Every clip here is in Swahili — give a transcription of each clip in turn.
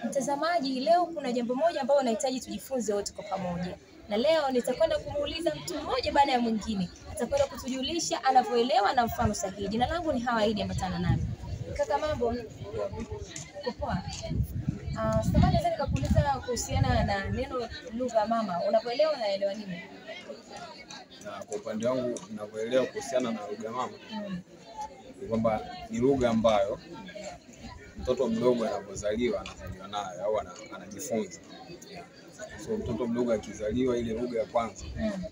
Mtazamaji, leo kuna jambo moja ambalo nahitaji tujifunze wote kwa pamoja. Na leo nitakwenda kumuuliza mtu mmoja baada ya mwingine. Atakwenda kutujulisha anavyoelewa na mfano sahihi. Jina langu ni Hawaidi, ambatana nami. Kaka, mambo? Poa. Sasa naweza nikakuuliza kuhusiana na neno lugha mama. Unavyoelewa unaelewa nini? Kwa upande wangu ninavyoelewa kuhusiana na lugha mama ni kwamba ni lugha ambayo mtoto mdogo anapozaliwa anazaliwa nayo au anajifunza. So mtoto mdogo akizaliwa, ile lugha ya kwanza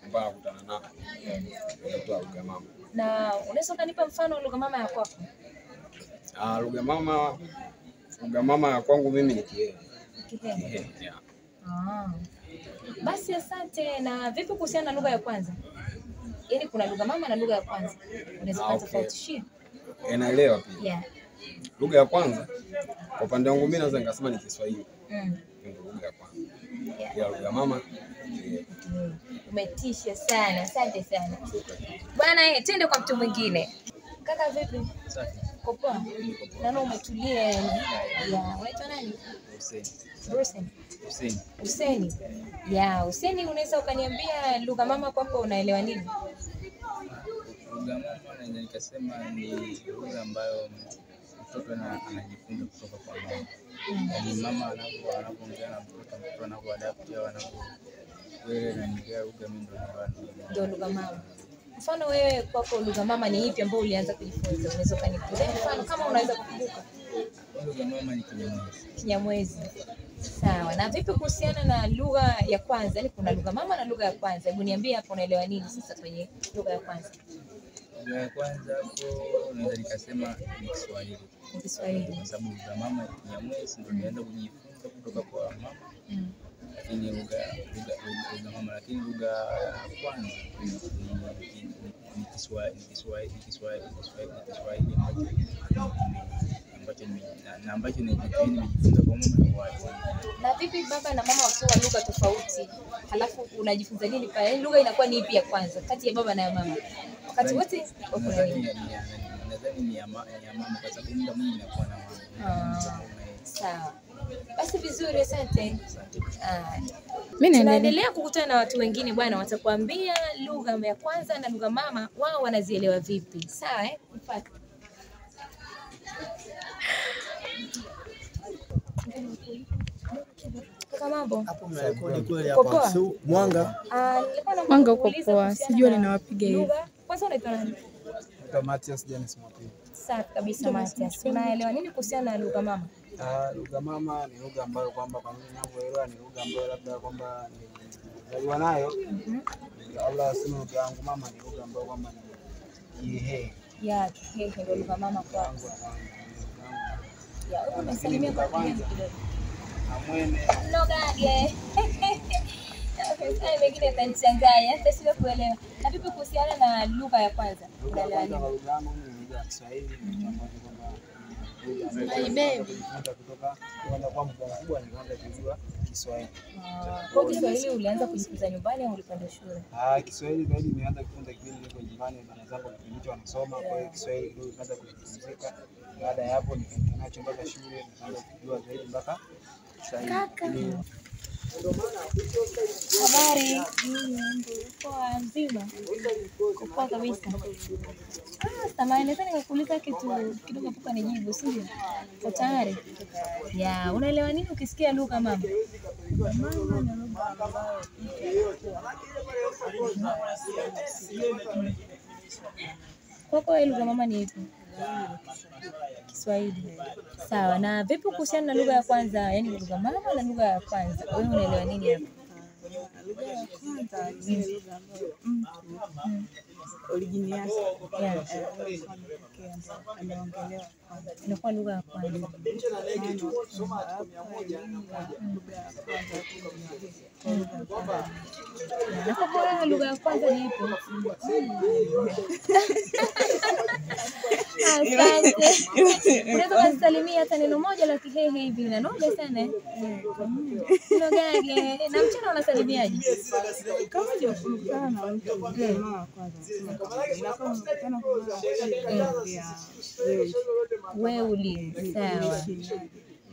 ambayo anakutana nayo inaitwa lugha mama. Na unaweza kunipa mfano lugha mama ya kwako? Lugha mama ya kwangu mimi ni Kihehe. Kihehe. Basi asante. Na vipi kuhusiana na lugha ya kwanza? Yaani kuna lugha mama na lugha ya kwanza. Unaweza kutofautishia? Naelewa pia. Lugha ya kwanza kwa upande wangu mimi naweza nikasema ni Kiswahili. Ndio lugha ya kwanza. Ya lugha mama. Umetisha sana. Asante sana. Bwana, twende kwa mtu mwingine. Kaka, vipi? Safi. Poa. Naona umetulia yani. Unaitwa nani? Hussein. Hussein, unaweza ukaniambia lugha mama kwako unaelewa nini? Lugha mama naweza nikasema ni lugha ambayo mtoto anajifunza kutoka kwa mama. Yaani mama anapoongea na mtoto anapoadapt au anapoelewa na ndio lugha mimi ndio lugha mama. Mfano wewe kwako lugha mama ni ipi ambayo ulianza kujifunza? Unaweza kanielezea mfano kama unaweza kukumbuka? Lugha mama ni Kinyamwezi. Sawa. Na vipi kuhusiana na lugha ya kwanza? Yaani kuna lugha mama na lugha ya kwanza. Hebu niambie hapo unaelewa nini sasa kwenye lugha ya kwanza? Lugha ya kwanza hapo naweza nikasema ni Kiswahili. Kiswahili. Kwa sababu lugha mama ni Kinyamwezi, ndio nianza kujifunza kutoka kwa mama. Lakini lugha mama, lakini lugha ya kwanza ni Kiswahili ambacho nimejifunza kwa mama. Na vipi baba na mama wakiwa lugha tofauti, halafu unajifunza nini pale? Yaani lugha inakuwa ni ipi ya kwanza kati ya baba na ya mama? Wakati wote wako na nini? Nadhani ni ya mama kwa sababu muda mwingi inakuwa na mama. Sawa. Basi vizuri, asante. Mimi naendelea kukutana na watu wengine bwana, watakwambia lugha ya kwanza na lugha mama wao wanazielewa vipi. Sawa Mfano. Kaka, mambo? Hapo mnarekodi kweli hapa. Mwanga. Mwanga uko poa. Sijui ninawapiga hivi. Kwanza unaitwa nani? Naitwa Matias Dennis Mapili. Safi kabisa Matias. Unaelewa nini kuhusiana na lugha mama? Lugha mama ni lugha ambayo kwamba kwa mimi ninavyoelewa ni lugha ambayo labda kwamba nilizaliwa nayo. Allah sema lugha yangu mama ni lugha ambayo kwamba ni Kihehe. Kihehe ndio lugha mama kwangu. Unasalimia kwa kwanza kidogo. Amwene. Nogage. Sasa mengine yatanichanganya, hata siwezi kuelewa. Na vipi kuhusiana na lugha ya kwanza? Unaelewa nini? Lugha yangu ni lugha ya Kiswahili ambayo kwamba kutoka kwa mkubwa nilianza kujua Kiswahili. Kwa Kiswahili ulianza kujifunza nyumbani au ulikwenda shule? Kiswahili zaidi nimeanza kujifunza kipindi niko nyumbani, baba zangu kipindi wanasoma, kwa hiyo Kiswahili ndio nikaanza kujifunza. Baada ya hapo nikaenda nacho mpaka shule, nikaanza kujua zaidi mpaka Kiswahili. Habari. Poa, mzima? Poa kabisa. Samahani, naweza nikakuuliza kitu kidogo hapo nijibu, sio? Uko tayari? Unaelewa nini ukisikia lugha mama? Mama ni lugha ambayo Kwako lugha mama ni ipi? Kiswahili. Sawa. Na vipi kuhusiana na lugha ya kwanza? Yaani lugha mama na lugha ya kwanza. Wewe unaelewa nini hapo? lugha ya kwanza ni lugha ambayo origin yake anaongelewa kwanza. Inakuwa lugha ya kwanza. Na lugha ya kwanza ni ipi? Unaweza kusalimia hata neno moja la Kihehe hivi linanoga sana. Nogage. Na mchana unasalimiaje? Kama ndio kukutana na mtu mama kwanza. Kama wewe uli. Sawa.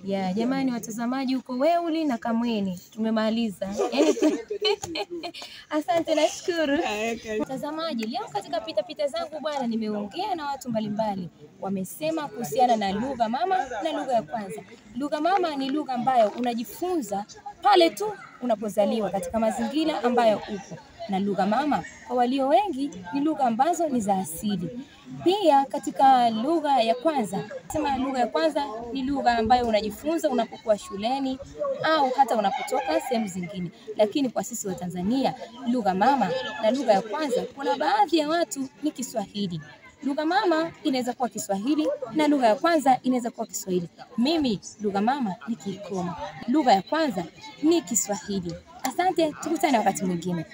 Ya jamani watazamaji huko Weuli na Kamweni tumemaliza. Asante, nashukuru. Watazamaji, leo katika pita zangu bwana, nimeongea na watu mbalimbali. Wamesema kuhusiana na lugha mama na lugha ya kwanza. Lugha mama ni lugha ambayo unajifunza pale tu unapozaliwa katika mazingira ambayo upo. Na lugha mama kwa walio wengi ni lugha ambazo ni za asili. Pia katika lugha ya kwanza, sema lugha ya kwanza ni lugha ambayo unajifunza unapokuwa shuleni au hata unapotoka sehemu zingine. Lakini kwa sisi wa Tanzania, lugha mama na lugha ya kwanza kuna baadhi ya watu ni Kiswahili. Lugha mama inaweza kuwa Kiswahili na lugha ya kwanza inaweza kuwa Kiswahili. Mimi lugha mama ni Kikoma. Lugha ya kwanza ni Kiswahili. Asante, tukutane wakati mwingine.